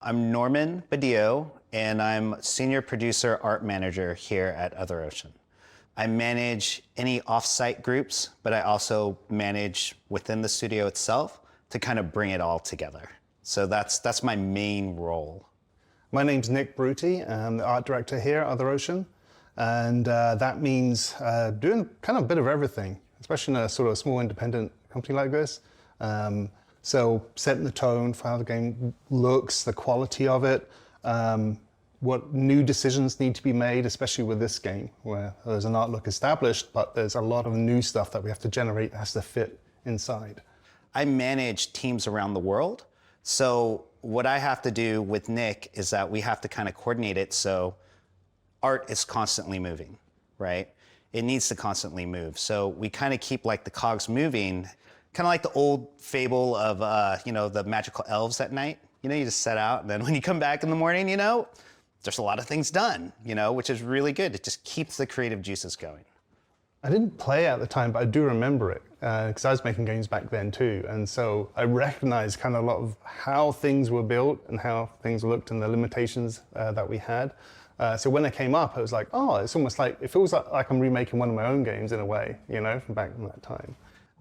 I'm Norman Badillo, and I'm Senior Producer Art Manager here at Other Ocean. I manage any off-site groups, but I also manage within the studio itself to kind of bring it all together. So that's my main role. My name's Nick Bruti. I'm the art director here at Other Ocean, and that means doing kind of a bit of everything, especially in a sort of small independent company like this. So setting the tone for how the game looks, the quality of it, what new decisions need to be made, especially with this game, where there's an art look established, but there's a lot of new stuff that we have to generate that has to fit inside. I manage teams around the world. So what I have to do with Nick is that we have to kind of coordinate it so art is constantly moving, right? It needs to constantly move. So we kind of keep like the cogs moving, kind of like the old fable of, the magical elves at night. You just set out, and then when you come back in the morning, there's a lot of things done, which is really good. It just keeps the creative juices going. I didn't play at the time, but I do remember it, because I was making games back then too. And so I recognized kind of a lot of how things were built and how things looked and the limitations that we had. So when it came up, I was like, oh, it's almost like, it feels like I'm remaking one of my own games in a way, from back in that time.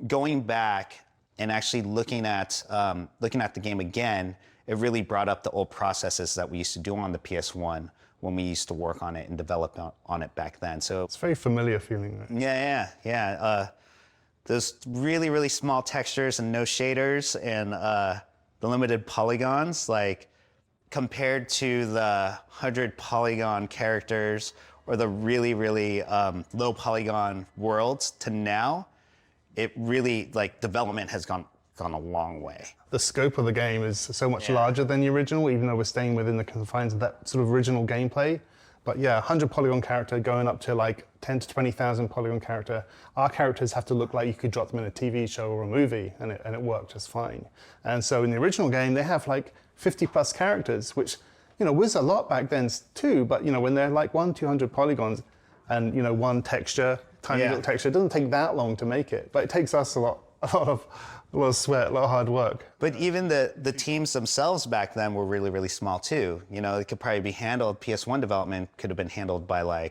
Going back and actually looking at the game again, it really brought up the old processes that we used to do on the PS1 when we used to work on it and develop on it back then. So it's a very familiar feeling, right? Yeah. Those really, really small textures and no shaders and the limited polygons, like compared to the 100 polygon characters or the really, really low polygon worlds to now, it really, development has gone a long way. The scope of the game is so much larger than the original, even though we're staying within the confines of that sort of original gameplay. But yeah, 100 polygon character going up to like 10 to 20,000 polygon character. Our characters have to look like you could drop them in a TV show or a movie, and it worked just fine. And so in the original game, they have like 50 plus characters, which was a lot back then too. But when they're like 200 polygons, and one texture, tiny little texture, it doesn't take that long to make it. But it takes us a lot of sweat, a lot of hard work. But even the teams themselves back then were really, really small too. It could probably be handled, PS1 development could have been handled by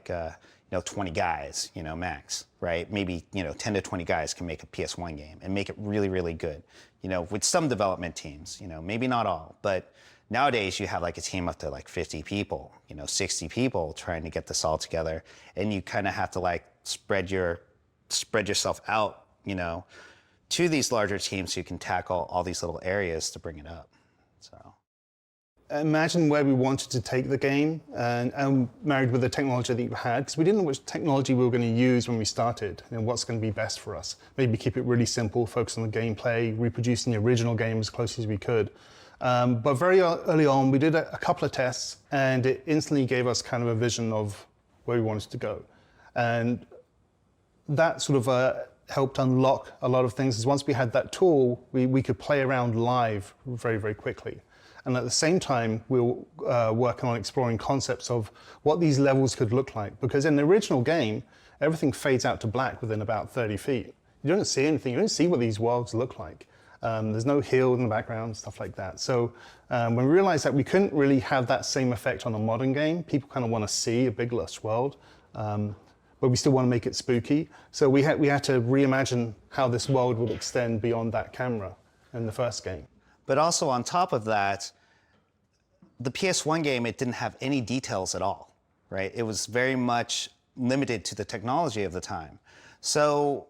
20 guys, max, right? Maybe, 10 to 20 guys can make a PS1 game and make it really, really good. With some development teams, maybe not all, but nowadays you have like a team up to like 50 people, 60 people trying to get this all together. And you kind of have to spread yourself out, to these larger teams so you can tackle all these little areas to bring it up. So imagine where we wanted to take the game and married with the technology that you had, because we didn't know which technology we were going to use when we started and what's going to be best for us. Maybe keep it really simple, focus on the gameplay, reproducing the original game as close as we could. But very early on, we did a couple of tests, and it instantly gave us kind of a vision of where we wanted to go. And that sort of helped unlock a lot of things, is once we had that tool, we could play around live very, very quickly. And at the same time, we were working on exploring concepts of what these levels could look like. Because in the original game, everything fades out to black within about 30 feet. You don't see anything, you don't see what these worlds look like. There's no hill in the background, stuff like that. So when we realized that we couldn't really have that same effect on a modern game, people kind of want to see a big, lush world. But we still want to make it spooky. So we had to reimagine how this world would extend beyond that camera in the first game. But also on top of that, the PS1 game, it didn't have any details at all, right? It was very much limited to the technology of the time. So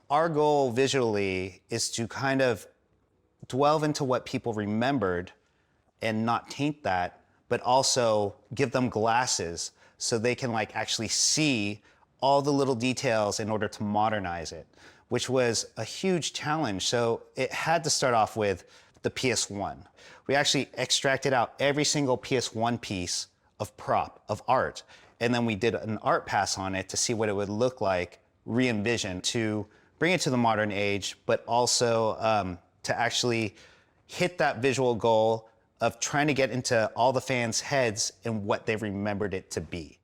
our goal visually is to kind of delve into what people remembered and not taint that, but also give them glasses so they can actually see all the little details in order to modernize it, which was a huge challenge. So it had to start off with the PS1. We actually extracted out every single PS1 piece of prop, of art, and then we did an art pass on it to see what it would look like, re-envision, to bring it to the modern age, but also to actually hit that visual goal of trying to get into all the fans' heads and what they remembered it to be.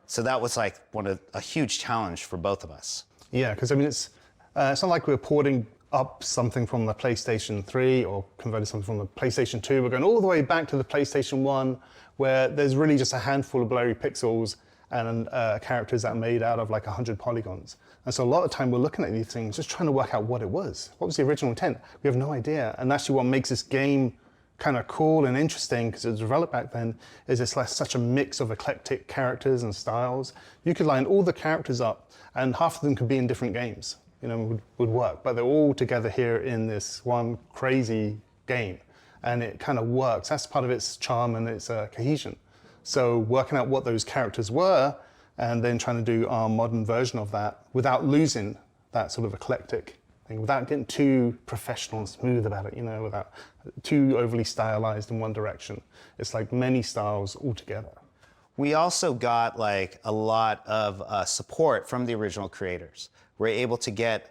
So that was a huge challenge for both of us. Yeah, because it's not like we're porting up something from the PlayStation 3 or converted something from the PlayStation 2. We're going all the way back to the PlayStation 1, where there's really just a handful of blurry pixels and characters that are made out of like 100 polygons. And so a lot of time we're looking at these things, just trying to work out what it was. What was the original intent? We have no idea. And actually what makes this game kind of cool and interesting, because it was developed back then, is it's like such a mix of eclectic characters and styles. You could line all the characters up, and half of them could be in different games, would work. But they're all together here in this one crazy game, and it kind of works. That's part of its charm and its cohesion. So working out what those characters were, and then trying to do our modern version of that without losing that sort of eclectic thing, without getting too professional and smooth about it, without too overly stylized in one direction. It's like many styles all together. We also got like a lot of support from the original creators. We're able to get,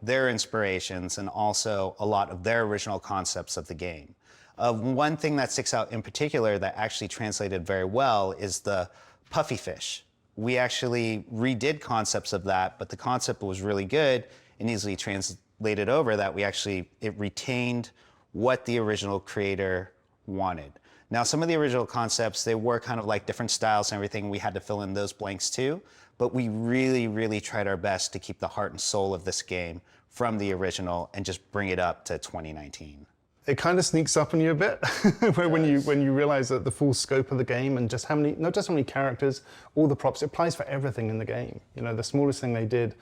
their inspirations and also a lot of their original concepts of the game. One thing that sticks out in particular that actually translated very well is the puffy fish. We actually redid concepts of that, but the concept was really good and easily translated over that it retained what the original creator wanted. Now, some of the original concepts, they were kind of like different styles and everything. We had to fill in those blanks too, but we really, really tried our best to keep the heart and soul of this game from the original and just bring it up to 2019. It kind of sneaks up on you a bit when you realize that the full scope of the game and just not just how many characters, all the props, it applies for everything in the game. The smallest thing they did,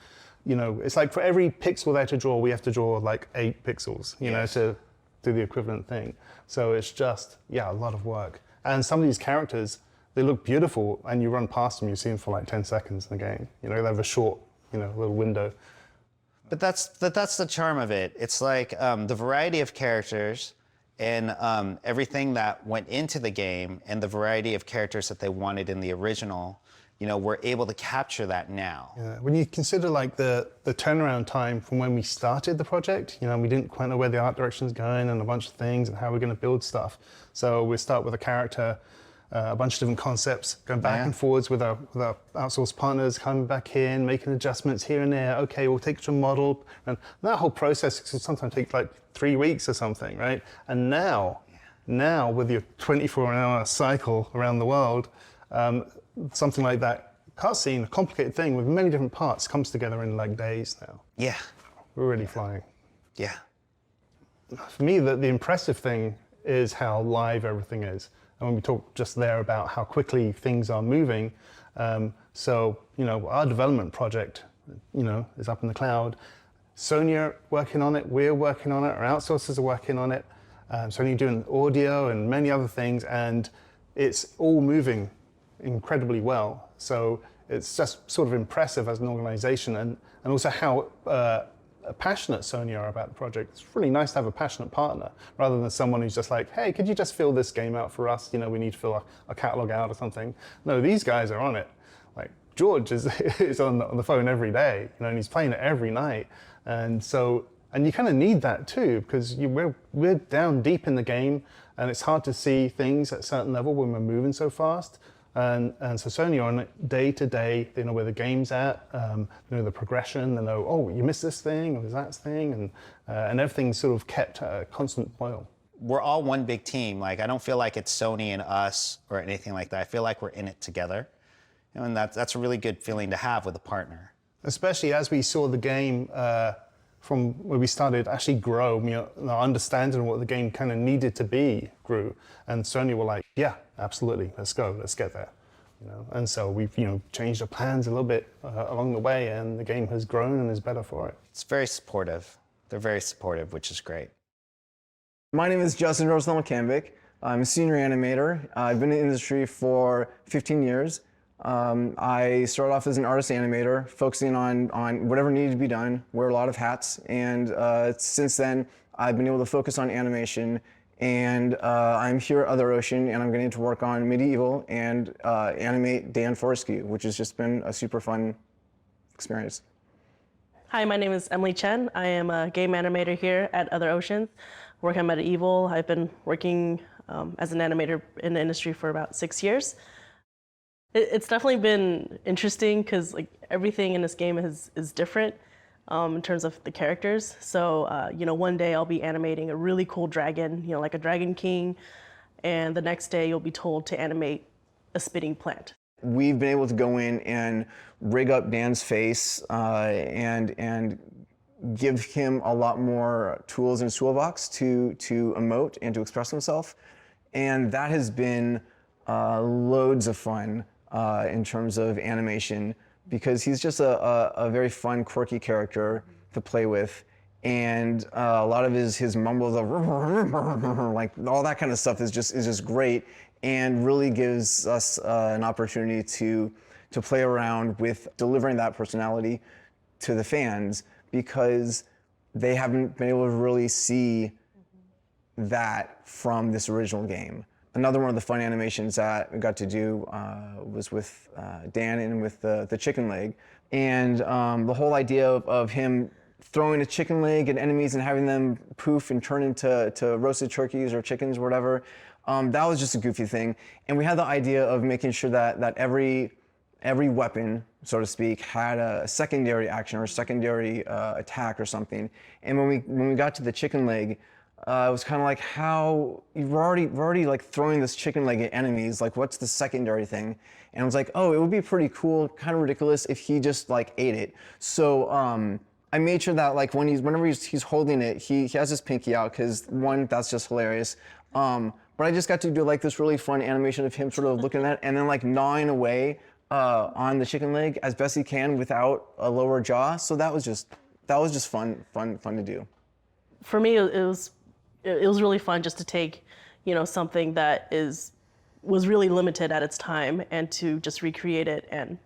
it's like for every pixel there to draw, we have to draw like 8 pixels, Yes. to do the equivalent thing. So it's just, a lot of work. And some of these characters, they look beautiful, and you run past them, you see them for like 10 seconds in the game. They have a short, little window. But that's the charm of it. It's like the variety of characters and everything that went into the game and the variety of characters that they wanted in the original, we're able to capture that now. Yeah. When you consider like the turnaround time from when we started the project, we didn't quite know where the art direction is going and a bunch of things and how we're going to build stuff. So we start with a character, a bunch of different concepts, going back and forwards with our outsourced partners, coming back in, making adjustments here and there. Okay, we'll take it to a model. And that whole process can sometimes take like 3 weeks or something, right? And now with your 24-hour cycle around the world, something like that cutscene, a complicated thing with many different parts, comes together in like days now. Yeah. We're really flying. Yeah. For me, the impressive thing is how live everything is. And when we talked just there about how quickly things are moving, so, our development project, is up in the cloud. Sony are working on it, we're working on it, our outsourcers are working on it. Sony doing audio and many other things, and it's all moving incredibly well. So it's just sort of impressive as an organization, and also how passionate Sony are about the project. It's really nice to have a passionate partner rather than someone who's just like, hey, could you just fill this game out for us? We need to fill a catalog out or something. No, these guys are on it. Like George is on the phone every day, and he's playing it every night. And you kind of need that too, because we're down deep in the game, and it's hard to see things at a certain level when we're moving so fast. And so Sony are on it day to day. They know where the game's at, they know the progression, they know, oh, you missed this thing, or there's that thing, and everything's sort of kept at a constant boil. We're all one big team. Like, I don't feel like it's Sony and us or anything like that. I feel like we're in it together. And that's a really good feeling to have with a partner. Especially as we saw the game from where we started actually grow, our understanding of what the game kind of needed to be grew. And Sony were like, yeah, absolutely, let's go, let's get there. And so we've changed our plans a little bit along the way, and the game has grown and is better for it. It's very supportive. They're very supportive, which is great. My name is Justin Rosenthal-McCanvick. I'm a senior animator. I've been in the industry for 15 years. I started off as an artist animator, focusing on whatever needed to be done, wear a lot of hats, and since then I've been able to focus on animation, and I'm here at Other Ocean, and I'm getting to work on MediEvil and animate Dan Forrescue, which has just been a super fun experience. Hi, my name is Emily Chen. I am a game animator here at Other Oceans, working on MediEvil. I've been working as an animator in the industry for about 6 years. It's definitely been interesting because everything in this game is different. in terms of the characters. So, one day I'll be animating a really cool dragon, like a dragon king, and the next day you'll be told to animate a spitting plant. We've been able to go in and rig up Dan's face and give him a lot more tools in his toolbox to emote and to express himself. And that has been loads of fun in terms of animation, because he's just a very fun, quirky character to play with. And a lot of his mumbles of like all that kind of stuff is just great, and really gives us an opportunity to play around with delivering that personality to the fans, because they haven't been able to really see that from this original game. Another one of the fun animations that we got to do was with Dan and with the chicken leg. And the whole idea of him throwing a chicken leg at enemies and having them poof and turn into roasted turkeys or chickens or whatever, that was just a goofy thing. And we had the idea of making sure that every weapon, so to speak, had a secondary action or a secondary attack or something. And when we got to the chicken leg, it was kind of like, how we're already like throwing this chicken leg at enemies, like what's the secondary thing? And I was like, oh, it would be pretty cool, kind of ridiculous if he just like ate it. So I made sure that like whenever he's holding it, he has his pinky out, because one, that's just hilarious. But I just got to do like this really fun animation of him sort of looking at it and then like gnawing away on the chicken leg as best he can without a lower jaw. So that was just fun to do. For me, it was really fun just to take, something that was really limited at its time and to just recreate it and,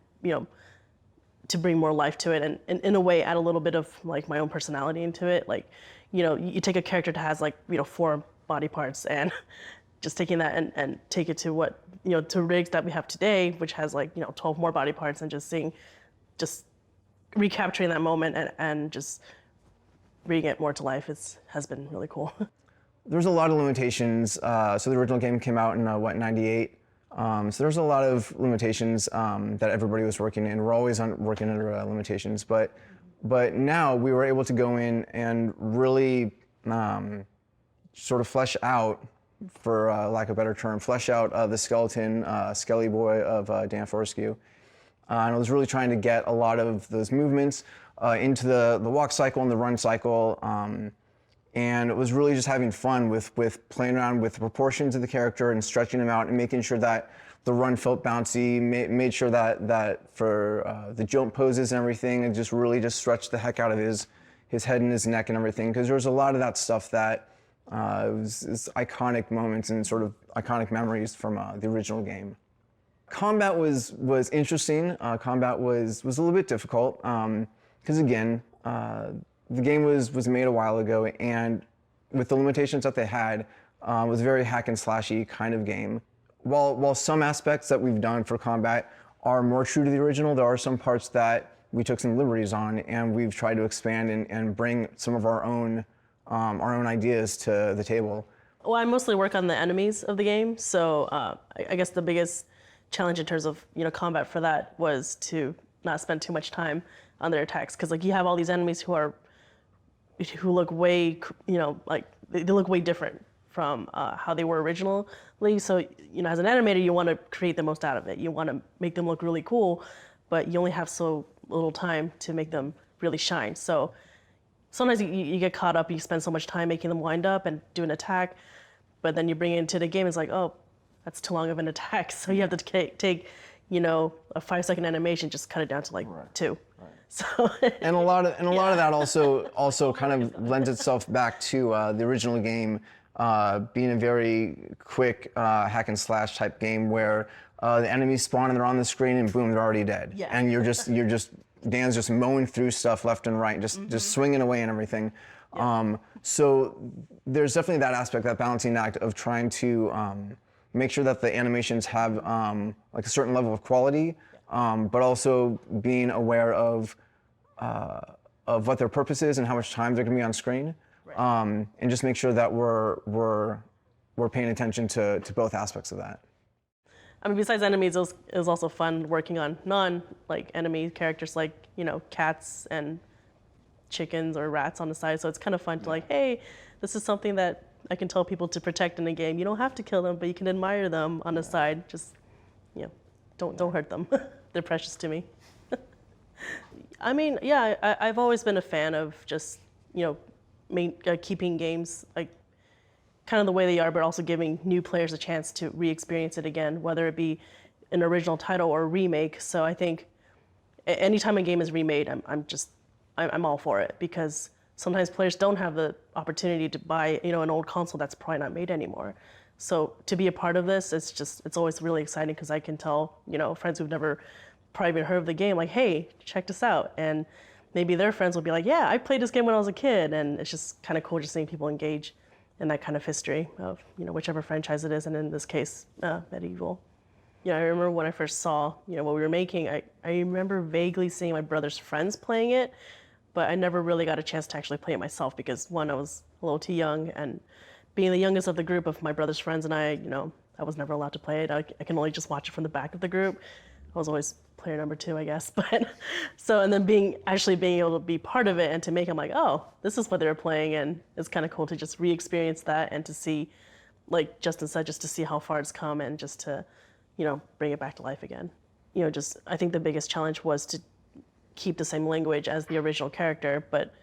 to bring more life to it and in a way add a little bit of like my own personality into it. Like, you take a character that has like, 4 body parts and just taking that and take it to what, to rigs that we have today, which has like, 12 more body parts, and just recapturing that moment and just bringing it more to life has been really cool. There's a lot of limitations. So the original game came out in, 98? So there's a lot of limitations that everybody was working in. We're always working under limitations. But now we were able to go in and really sort of flesh out, for lack of a better term, flesh out the skeleton, Skelly Boy of Dan Fortescue. And I was really trying to get a lot of those movements into the walk cycle and the run cycle. And it was really just having fun with playing around with the proportions of the character and stretching them out and making sure that the run felt bouncy, made sure that for the jump poses and everything, and just really just stretched the heck out of his head and his neck and everything, because there was a lot of that stuff that was iconic moments and sort of iconic memories from the original game. Combat was interesting. Combat was a little bit difficult, because again, the game was made a while ago, and with the limitations that they had, it was a very hack and slashy kind of game. While some aspects that we've done for combat are more true to the original, there are some parts that we took some liberties on, and we've tried to expand and bring some of our own ideas to the table. Well, I mostly work on the enemies of the game, so I guess the biggest challenge in terms of combat for that was to not spend too much time on their attacks, because like you have all these enemies who look way, like they look way different from how they were originally. So, as an animator, you want to create the most out of it. You want to make them look really cool, but you only have so little time to make them really shine. So sometimes you get caught up, you spend so much time making them wind up and do an attack, but then you bring it into the game, it's like, oh, that's too long of an attack. So you have to take a 5-second animation, just cut it down to like 2. Right. So and a lot of that also kind of lends itself back to the original game being a very quick hack and slash type game where the enemies spawn and they're on the screen and boom, they're already dead. Yeah. And Dan's just mowing through stuff left and right, just swinging away and everything. Yeah. So there's definitely that aspect, that balancing act of trying to make sure that the animations have like a certain level of quality, but also being aware of what their purpose is and how much time they're going to be on screen, right. And just make sure that we're paying attention to both aspects of that. I mean, besides enemies, it was also fun working on non-enemy characters like cats and chickens or rats on the side. So it's kind of fun to like, hey, this is something that I can tell people to protect in a game. You don't have to kill them, but you can admire them on the side. Just, you know, don't hurt them. They're precious to me. I mean, yeah, I've always been a fan of just, you know, keeping games like kind of the way they are, but also giving new players a chance to re-experience it again, whether it be an original title or a remake. So I think anytime a game is remade, I'm all for it, because sometimes players don't have the opportunity to buy, you know, an old console that's probably not made anymore. So to be a part of this, it's always really exciting, because I can tell, you know, friends who've never probably even heard of the game, like, hey, check this out. And maybe their friends will be like, yeah, I played this game when I was a kid. And it's just kind of cool just seeing people engage in that kind of history of, you know, whichever franchise it is. And in this case, MediEvil. Yeah, I remember when I first saw, you know, what we were making, I remember vaguely seeing my brother's friends playing it, but I never really got a chance to actually play it myself, because one, I was a little too young, and being the youngest of the group of my brother's friends and I, you know, I was never allowed to play it. I can only just watch it from the back of the group. I was always player number 2, I guess. But so, and then being able to be part of it and to make, I'm like, oh, this is what they were playing, and it's kind of cool to just re-experience that and to see, like Justin said, just to see how far it's come and just to, you know, bring it back to life again. You know, just I think the biggest challenge was to keep the same language as the original character, but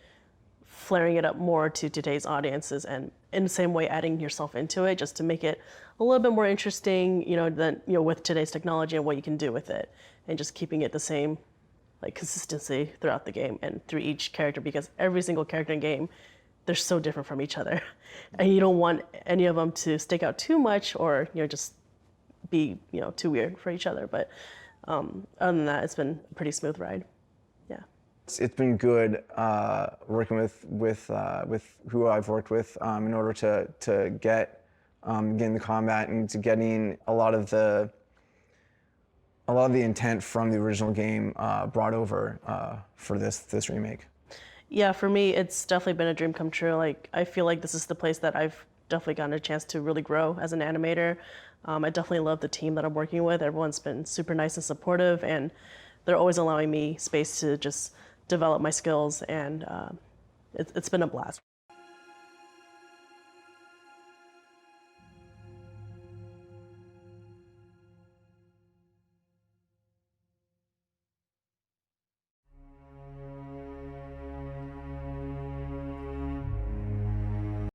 flaring it up more to today's audiences, and in the same way adding yourself into it just to make it a little bit more interesting, you know, than, you know, with today's technology and what you can do with it, and just keeping it the same like consistency throughout the game and through each character, because every single character in the game, they're so different from each other, and you don't want any of them to stick out too much or, you know, just be, you know, too weird for each other. But other than that, it's been a pretty smooth ride. Yeah. It's been good working with who I've worked with in order to get getting the combat and to getting a lot of the intent from the original game brought over for this remake. Yeah, for me, it's definitely been a dream come true. Like, I feel like this is the place that I've definitely gotten a chance to really grow as an animator. I definitely love the team that I'm working with. Everyone's been super nice and supportive, and they're always allowing me space to just develop my skills, and it's been a blast.